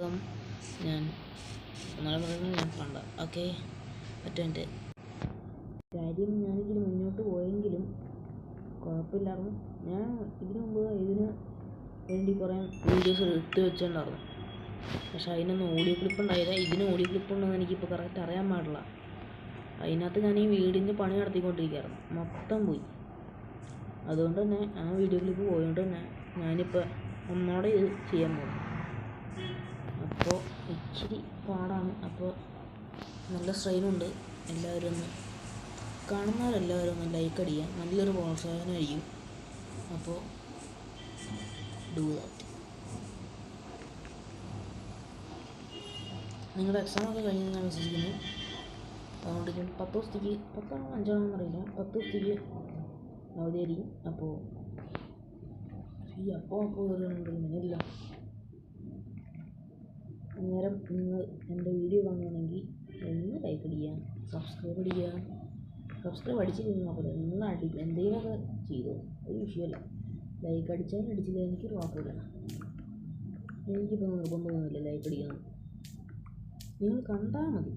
ഭാഗം ഞാൻ ഒന്നാമത് പറയുന്നത് ഞാൻ കണ്ട. ഓക്കെ, പറ്റുമെൻ്റെ കാര്യം ഞാനിതിന് മുന്നോട്ട് പോയെങ്കിലും കുഴപ്പമില്ലായിരുന്നു. ഞാൻ ഇതിനു മുമ്പ് ഇതിന് വേണ്ടി കുറേ വീഡിയോസ് എടുത്ത് വെച്ചിട്ടുണ്ടായിരുന്നു. പക്ഷെ അതിനൊന്നും ഓഡിയോ ക്ലിപ്പ് ഉണ്ടായില്ല. ഇതിന് ഓഡിയോ ക്ലിപ്പ് ഉണ്ടെന്ന് എനിക്കിപ്പോൾ കറക്റ്റ് അറിയാൻ പാടില്ല. അതിനകത്ത് ഞാൻ ഈ വീടിൻ്റെ പണി നടത്തിക്കൊണ്ടിരിക്കുകയായിരുന്നു, മൊത്തം പോയി. അതുകൊണ്ട് തന്നെ ആ വീഡിയോ ക്ലിപ്പ് പോയതുകൊണ്ട് തന്നെ ഞാനിപ്പോൾ ഒന്നോടെ ഇത് ചെയ്യാൻ പോകും. അപ്പോൾ ഇച്ചിരി പാടാണ്. അപ്പോൾ നല്ല സ്ട്രെയിനുണ്ട്. എല്ലാവരും ഒന്ന് കാണുന്നവരെല്ലാവരും ഒന്ന് ലൈക്ക് അടിക്കുക, നല്ലൊരു പ്രോത്സാഹനമായിരിക്കും. അപ്പോൾ ഡൂ ദാറ്റ്. നിങ്ങളുടെ എക്സാമൊക്കെ കഴിഞ്ഞ് ഞാൻ വിശ്വസിക്കുന്നു. അതുകൊണ്ട് ഞാൻ 10 ദിവസത്തേക്ക് 10 5 അറിയില്ല, 10 ദിവസത്തേക്ക് അവധിയായിരിക്കും. അപ്പോൾ വരുന്നുണ്ടെന്നില്ല. അന്നേരം നിങ്ങൾ എൻ്റെ വീഡിയോ കാണുകയാണെങ്കിൽ ഒന്ന് ലൈക്ക് അടിക്കുക, സബ്സ്ക്രൈബ് അടിക്കുക. സബ്സ്ക്രൈബ് അടിച്ചില്ലെങ്കിൽ പോലെ നിങ്ങൾ എന്തെങ്കിലുമൊക്കെ ചെയ്തോ, ഒരു വിഷയമല്ല. ലൈക്ക് അടിച്ചാലും അടിച്ചില്ല എനിക്കൊരു കുഴപ്പമില്ല. എനിക്കിപ്പോൾ നിർബന്ധമൊന്നുമില്ല ലൈക്ക് അടിക്കണം. നിങ്ങൾ കണ്ടാൽ മതി,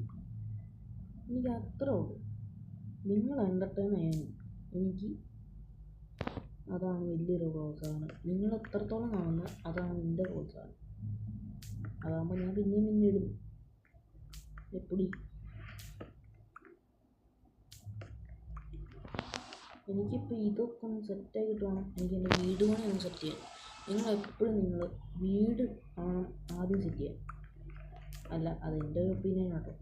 എനിക്ക് അത്രേ ഉള്ളൂ. നിങ്ങൾ എൻ്റർടൈൻ ആയാൽ എനിക്ക് അതാണ് വലിയൊരു പ്രോത്സാഹനം. നിങ്ങൾ എത്രത്തോളം കാണുന്നു അതാണ് എൻ്റെ പ്രോത്സാഹനം. അതാകുമ്പോൾ ഞാൻ പിന്നെയും ഇടും. എപ്പടി എനിക്കിപ്പോൾ ഇതൊക്കെ ഒന്ന് സെറ്റാക്കിയിട്ട് വേണം എനിക്ക് എൻ്റെ വീട് പണി ഒന്ന് സെറ്റ് ചെയ്യാൻ. നിങ്ങളെപ്പോഴും വീട് ആണ് ആദ്യം സെറ്റ് ചെയ്യാൻ. അല്ല, അതെൻ്റെ ഒരു ഒപ്പീനിയൻ കേട്ടോ.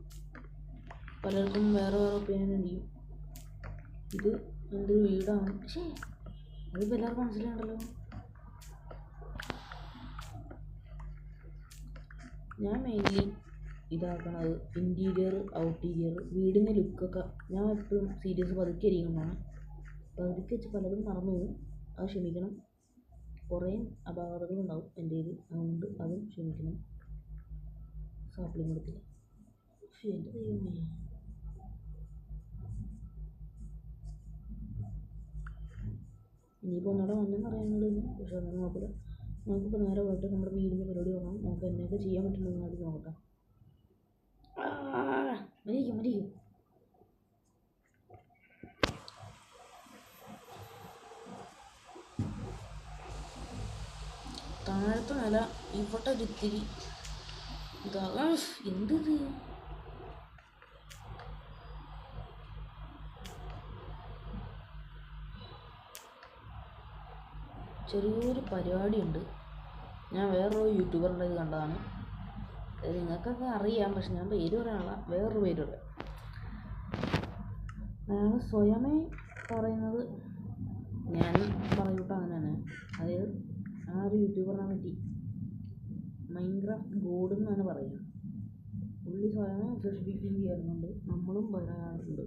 പലർക്കും വേറെ ഒപ്പീനിയൻ ചെയ്യും. ഇത് എൻ്റെ ഒരു വീടാണ്. പക്ഷേ അതിപ്പോൾ എല്ലാവർക്കും മനസ്സിലാണ്ടല്ലോ. ഞാൻ മെയിൻലി ഇതാക്കണത് ഇൻറ്റീരിയർ, ഔട്ടീരിയർ, വീടിൻ്റെ ലുക്കൊക്കെ ഞാൻ എപ്പോഴും സീരിയസ് പതുക്കെ ഇരിക്കുന്നതാണ്. പതുക്കെ വെച്ച് പലതും മറന്നു പോകും, അത് ക്ഷമിക്കണം. കുറേ അപാകതകളുണ്ടാവും എൻ്റെ കയ്യിൽ, അതുകൊണ്ട് അതും ക്ഷമിക്കണം. സാപ്ലിങ് കൊടുത്തില്ല. പക്ഷേ എൻ്റെ ദൈവമേ, ഇനിയിപ്പോൾ ഒന്നുകൂടെ വന്നെന്ന് അറിയാനുള്ളത്. പക്ഷെ അങ്ങനെ നോക്കില്ല. നമുക്കിപ്പോൾ നേരെ പോയിട്ട് നമ്മുടെ വീടിൻ്റെ പരിപാടി നോക്കാം. നമുക്ക് എന്നൊക്കെ ചെയ്യാൻ പറ്റുന്നുണ്ടെന്ന് ആദ്യം നോക്കട്ടെ. മരിക്കും താഴത്തെ നില ഇവിടെ ഒരു ഇത്തിരി ഇതാകാ. എന്തത് ചെറിയൊരു പരിപാടിയുണ്ട്. ഞാൻ വേറൊരു യൂട്യൂബറിൻ്റെ ഇത് കണ്ടതാണ്. നിങ്ങൾക്കൊക്കെ അറിയാം, പക്ഷെ ഞാൻ പേര് പറയാനുള്ള വേറൊരു പേര് പറയാം. അയാൾ സ്വയമേ പറയുന്നത് ഞാനും പറയൂട്ടോ അങ്ങനെ തന്നെ. അതായത് ആ ഒരു യൂട്യൂബറിനെ പറ്റി മൈൻക്രാഫ്റ്റ് ഗോഡ് എന്നാണ് പറയുക. പുള്ളി സ്വയമേ വിശേഷിപ്പിക്കുകയും ചെയ്യുന്നുണ്ട്, നമ്മളും പറയാറുണ്ട്.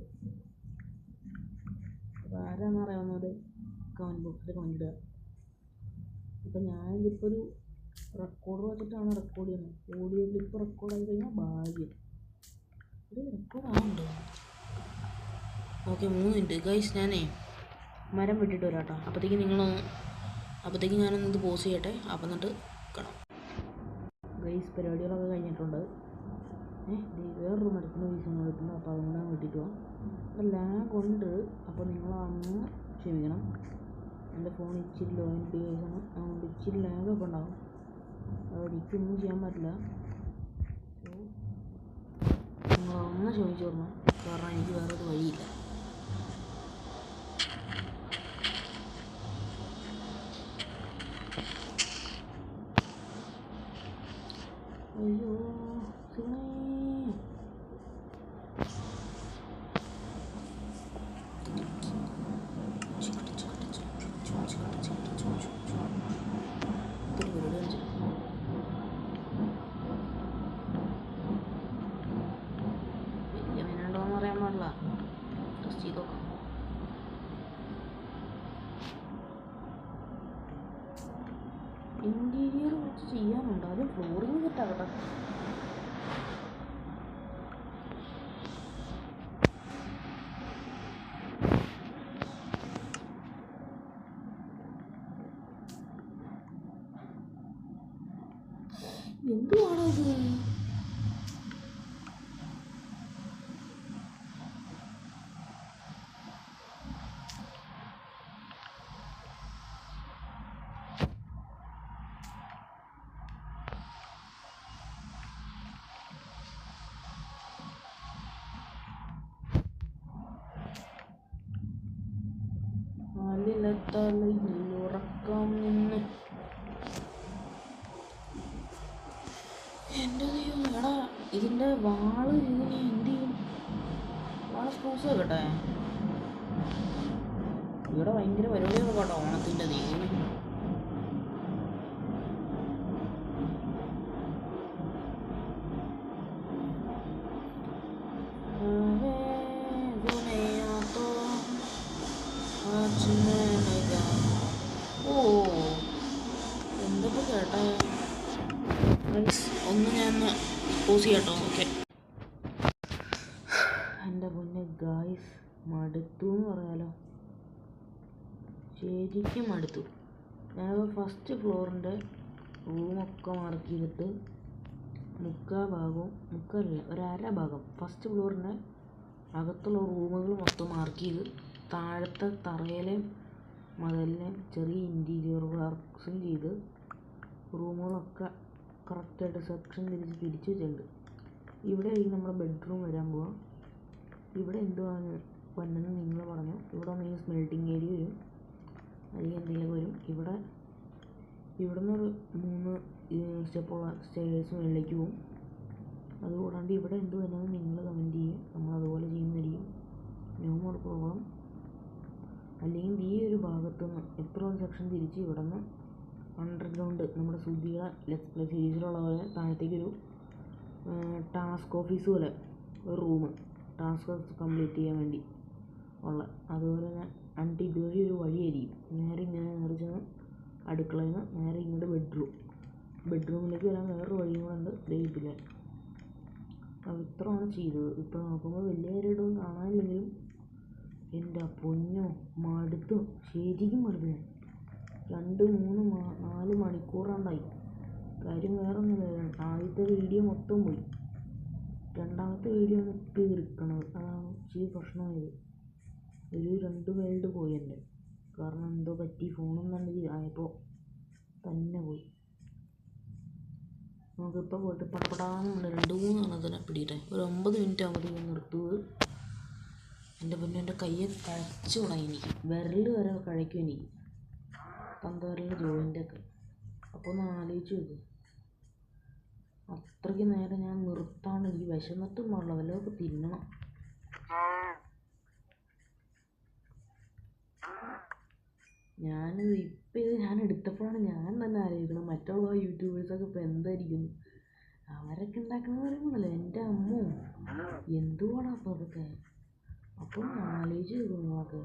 അപ്പോൾ ആരാണെന്ന് അറിയാവുന്നവർ കമൻറ്റ് ബോക്സിൽ കമൻറ്റ് ഇടുക. ഇപ്പം ഞാനിതിപ്പോൾ ഒരു റെക്കോർഡർ വെച്ചിട്ടാണ് റെക്കോർഡ് ചെയ്യുന്നത്. ഓഡിയോ ക്ലിപ്പ് റെക്കോർഡായി കഴിഞ്ഞാൽ ഭാഗ്യം. ഇത് റെക്കോർഡാവുന്നുണ്ടോ? Okay, 3 minute guys. ഞാനേ മരം വെട്ടിയിട്ട് വരാം കേട്ടോ. അപ്പോഴത്തേക്ക് ഞാനൊന്ന് ഇത് പോസ് ചെയ്യട്ടെ. അപ്പം എന്നിട്ട് കാണാം. ഗൈസ്, പരിപാടികളൊക്കെ കഴിഞ്ഞിട്ടുണ്ട്. വേറൊരു മരത്തിന് പീസ് ഒന്നും കിട്ടുന്നു. അപ്പോൾ അതുകൊണ്ട് ഞാൻ വെട്ടിയിട്ട് പോകാം. അപ്പോൾ ലാഗ് ഉണ്ട്, അപ്പോൾ നിങ്ങളന്ന് ക്ഷമിക്കണം. എൻ്റെ ഫോൺ ഇച്ചിരി ലോ ഡിവൈസാണ്, അതുകൊണ്ട് ഇച്ചിരി ലാഗൊക്കെ ഉണ്ടാകും. അതെനിക്കൊന്നും ചെയ്യാൻ പറ്റില്ല. നിങ്ങളൊന്ന് ക്ഷമിച്ചു തരണം, കാരണം എനിക്ക് വേറൊരു വഴിയില്ല. അയ്യോ വലിയ മീനുണ്ടോയെന്ന് പറയാൻ പാടില്ല. ടെസ്റ്റ് ചെയ്ത് നോക്കാം. ഇൻറ്റീരിയർ കുറച്ച് ചെയ്യാനുണ്ട്, ആദ്യം ഫ്ലോറിങ് സെറ്റാകട്ടെ. എന്തുവാണോ ഇത്? ഉറക്കം നിന്ന് എൻ്റെ ദൈവം. എടാ ഇതിൻ്റെ വാള് ഇതിന് എന്ത് ചെയ്യും? വാള് സ്ക്രൂസ് കേട്ടെ. ഇവിടെ ഭയങ്കര പരിപാടിയൊക്കെ കേട്ടോ ഓണത്തിൻ്റെ ദൈവം. ഓ എന്തൊക്കെ കേട്ടെ. ഒന്ന് ഞാൻ പോസ് ചെയ്യട്ടോ. ഓക്കെ. എൻ്റെ പൊന്നെ ഗായ്സ്, മടുത്തു എന്ന് പറയാലോ. ശരിക്കും മടുത്തു. ഞാൻ ഫസ്റ്റ് ഫ്ലോറിൻ്റെ റൂമൊക്കെ മാർക്ക് ചെയ്തിട്ട് ഒരര ഭാഗം ഫസ്റ്റ് ഫ്ലോറിൻ്റെ അകത്തുള്ള റൂമുകൾ മൊത്തം മാർക്ക് ചെയ്ത് താഴത്തെ തറയിലെയും മതിലിനെയും ചെറിയ ഇൻറ്റീരിയർ വർക്ക്സും ചെയ്ത് റൂമുകളൊക്കെ കറക്റ്റായിട്ട് സെക്ഷൻ തിരിച്ച് വെച്ചിട്ടുണ്ട്. ഇവിടെ ആയിരിക്കും നമ്മുടെ ബെഡ്റൂം വരാൻ പോവാം. ഇവിടെ എന്തുവാണ് വന്നെന്ന് നിങ്ങൾ പറഞ്ഞു. ഇവിടെ മെയിൻ സ്മെൽറ്റിംഗ് ഏരിയ വരും, അല്ലെങ്കിൽ എന്തെങ്കിലുമൊക്കെ വരും. ഇവിടെ നിന്നൊരു 3 സ്റ്റെപ്പുള്ള സ്റ്റെയർസ് മുകളിലേക്ക് പോകും. അതുകൂടാണ്ട് ഇവിടെ എന്ത് വന്നെന്ന് നിങ്ങൾ കമൻറ്റ് ചെയ്യുക. നമ്മളതുപോലെ ചെയ്യുന്നതായിരിക്കും. No more problem. അല്ലെങ്കിൽ ഈ ഒരു ഭാഗത്തുനിന്ന് എത്ര സെക്ഷൻ തിരിച്ച് ഇവിടെ നിന്ന് അണ്ടർഗ്രൗണ്ട് നമ്മുടെ സുധിയുടെ ലെറ്റ്സ് പ്ലേ സീരീസിലുള്ള പോലെ താഴത്തേക്കൊരു ടാസ്ക് ഓഫീസ് പോലെ ഒരു റൂം, ടാസ്ക് കംപ്ലീറ്റ് ചെയ്യാൻ വേണ്ടി ഉള്ള, അതുപോലെ തന്നെ ഇതുവഴി ഒരു വഴിയായിരിക്കും. നേരെ ഇങ്ങനെ ചെന്ന് അടുക്കളയിൽ നിന്ന് നേരെ ഇങ്ങോട്ട് ബെഡ്റൂമിലേക്ക് വരാൻ വേറൊരു വഴിയും കൂടെ ഉണ്ട്. ദൈവത്തില്ല. അപ്പോൾ ഇത്രയാണ് ചെയ്തത്. ഇപ്പോൾ നോക്കുമ്പോൾ വലിയ കാര്യമായിട്ടൊന്നും കാണാനില്ലെങ്കിലും എൻ്റെ പൊന്നോ മടുത്തു. ശരിക്കും മടുത്തു. 2, 3, 4 മണിക്കൂറാണ്ടായി. കാര്യം വേറൊന്നുമില്ല, ആദ്യത്തെ വീഡിയോ മൊത്തം പോയി. രണ്ടാമത്തെ വീഡിയോ ആണ് ഇപ്പോൾ എടുക്കണത്. അതാണ് ഇച്ചിരി പ്രശ്നമായത്. ഒരു 2 വേൾഡ് പോയി എൻ്റെ. കാരണം എന്തോ പറ്റി, ഫോണും കണ്ട് ആയപ്പോൾ തന്നെ പോയി. നമുക്കിപ്പോൾ പോയിട്ട് പടപടാന്ന് 2-3 എണ്ണത്തിനെ പിടിയിട്ടെ. ഒരു 9 മിനിറ്റ് ആകുമ്പോൾ നിർത്തുന്നത്. എൻ്റെ പൊന്നെ, എൻ്റെ കയ്യെ കഴിച്ചു തുടങ്ങി. എനിക്ക് വിരൽ വരെ കഴിക്കും. എനിക്ക് തന്തവിരലിൻ്റെ ജോയിൻ്റൊക്കെ. അപ്പോൾ ഒന്ന് ആലോചിച്ച് നോക്കും. അത്രയ്ക്ക് നേരം ഞാൻ നിർത്താണ്ട് എനിക്ക് വിശന്നിട്ടും പാടില്ല, വല്ലതൊക്കെ തിന്നണം. ഞാൻ എടുത്തപ്പോഴാണ് ഞാൻ തന്നെ ആലോചിക്കണം, മറ്റുള്ള യൂട്യൂബേഴ്സൊക്കെ ഇപ്പോൾ എന്തായിരിക്കും അവരൊക്കെ ഉണ്ടാക്കുന്നത് പറയുമ്പോഴല്ലേ എൻ്റെ അമ്മോ എന്തുവാടാ അപ്പോൾ അതൊക്കെ. അപ്പം ആലോചിച്ച് നിങ്ങളൊക്കെ.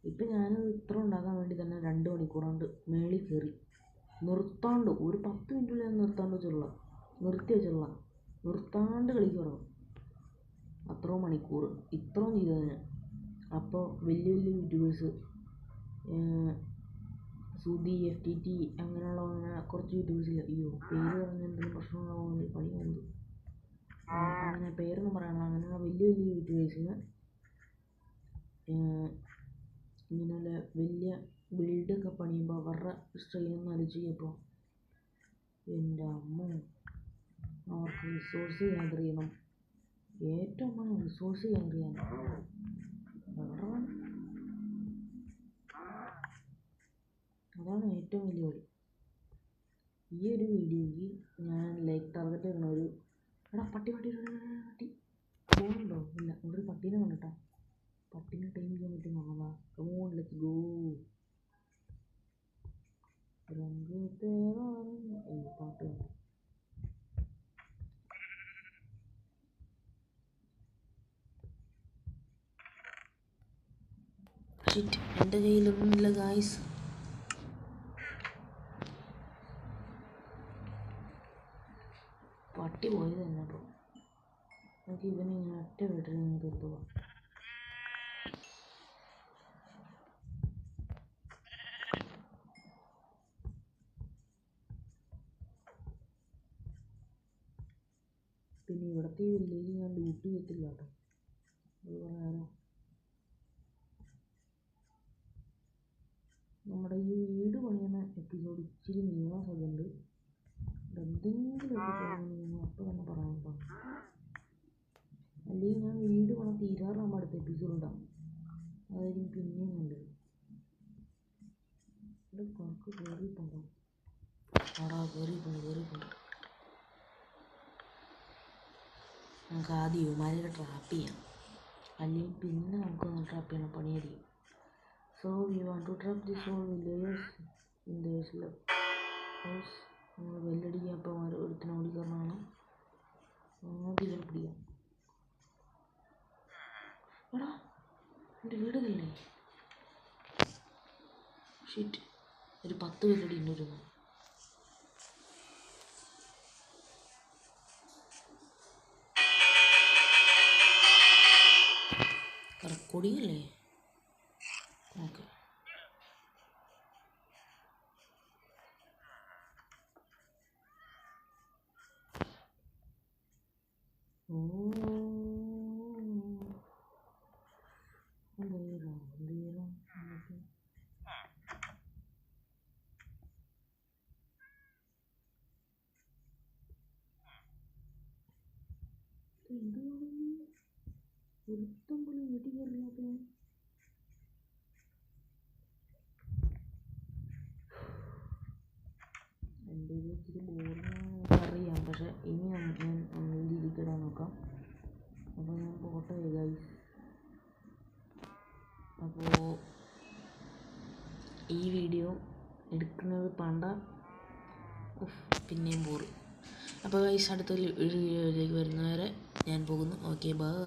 ഇപ്പം ഞാനത് ഇത്ര ഉണ്ടാക്കാൻ വേണ്ടി തന്നെ 2 മണിക്കൂർ കൊണ്ട് മേളിൽ കയറി നിർത്താണ്ട് ഒരു 10 മിനിറ്റുള്ളിൽ ഞാൻ നിർത്തി വെച്ചുള്ള നിർത്താണ്ട് കളിക്കുറവ്. അത്രയും മണിക്കൂർ ഇത്രയും ചെയ്തതിന്. അപ്പോൾ വലിയ യൂട്യൂബേഴ്സ്, സുധി, FTT അങ്ങനെയുള്ള കുറച്ച് യൂട്യൂബേഴ്സില്ല, പേര് പറഞ്ഞ എന്തെങ്കിലും പ്രശ്നമുണ്ടാകുമെന്ന് പണി വന്നു. അങ്ങനെ പേരൊന്നും പറയണം. അങ്ങനെയുള്ള വലിയ യൂട്യൂബേഴ്സിന് ഇങ്ങനെയുള്ള വലിയ ബിൽഡൊക്കെ പണിയുമ്പോൾ അവരുടെ സ്ട്രെയിനൊന്നും ആലോചിച്ചപ്പോൾ എൻ്റെ അമ്മ, അവർക്ക് റിസോഴ്സ് ഗ്യാദർ ചെയ്യണം. ഏറ്റവും റിസോഴ്സ് ഗ്യാദർ ചെയ്യാൻ അതാണ് ഏറ്റവും വലിയ വഴി. ഈ ഒരു വീഡിയോയ്ക്ക് ഞാൻ ലൈക്ക് ടാർഗറ്റ് ചെയ്യണ ഒരു പട്ടി പോകുന്നുണ്ടോ? ഇല്ല, ഇവിടെ ഒരു പട്ടീനെ കണ്ടിട്ടാ. പട്ടീനെ ടൈം ചെയ്യാൻ പറ്റും നോക്കാം. Come on, let's go. പാട്ട് എൻ്റെ കയ്യിലൊന്നുമില്ല ഗായ്സ്. പട്ടി പോയത് തന്നെ കേട്ടോ. നമുക്ക് ഇവനെ ഇങ്ങനെ ഒറ്റ വീട്ടിൽ നിന്ന് തീർത്തുക. പിന്നെ ഇവിടുത്തെ ഈ വില്ലേജ് ഞാൻ ലൂട്ട് ചെയ്യത്തില്ല കേട്ടോ, അത് പറയാനോ. നമ്മുടെ ഈ വീട് പണിയുന്ന എപ്പിസോഡ് ഇച്ചിരി നീളാൻ സാധ്യതയുണ്ട്. എന്തെങ്കിലുമൊക്കെ ചെയ്യണമെന്ന് അപ്പോൾ തന്നെ പറയാൻ കേട്ടോ. അല്ലെങ്കിൽ ഞാൻ വീട് പണം തീരാറാകുമ്പോൾ അടുത്ത എപ്പിസോഡ് ഉണ്ടാകും, അതായിരിക്കും പിന്നെയും നല്ലത്. ഇവിടെ കണക്ക് കയറിയിട്ടുണ്ടോ? ആടാ കയറിയിട്ടുണ്ട്. നമുക്ക് ആദ്യം ഇവന്മാരെ ട്രാപ്പ് ചെയ്യാം, അല്ലെങ്കിൽ പിന്നെ നമുക്കൊന്ന് ട്രാപ്പ് ചെയ്യണം, പണിയായിരിക്കും. So we want to trap this all villagers in this house. നമ്മൾ വെല്ലടിക്കാൻ അപ്പോൾ ഒരുത്തിന് ഓടിക്കാരനാണ്, ആദ്യം പിടിക്കാം. എടാ എൻ്റെ വീടല്ലേ ഷീറ്റ്, ഒരു 10 വെല്ലടി ഉണ്ടായിരുന്നു. കൊടിയല്ലേ? ഓക്കെ, ഒരുത്തം പോലും വീട്ടിൽ കയറില്ലാത്ത. എൻ്റെ ഇച്ചിരി ബോറിങ് അറിയാം, പക്ഷെ ഇനി ഞാൻ രീതിക്കിടാൻ നോക്കാം. അപ്പോൾ ഞാൻ പോട്ടെ ഗൈസ്. അപ്പോൾ ഈ വീഡിയോ എടുക്കുന്നത് പണ്ട പിന്നെയും ബോറ്. അപ്പോൾ ഗൈസ് അടുത്തൊരു വീഡിയോയിലേക്ക് വരുന്നവരെ ഞാൻ പോകുന്നു. Okay bye.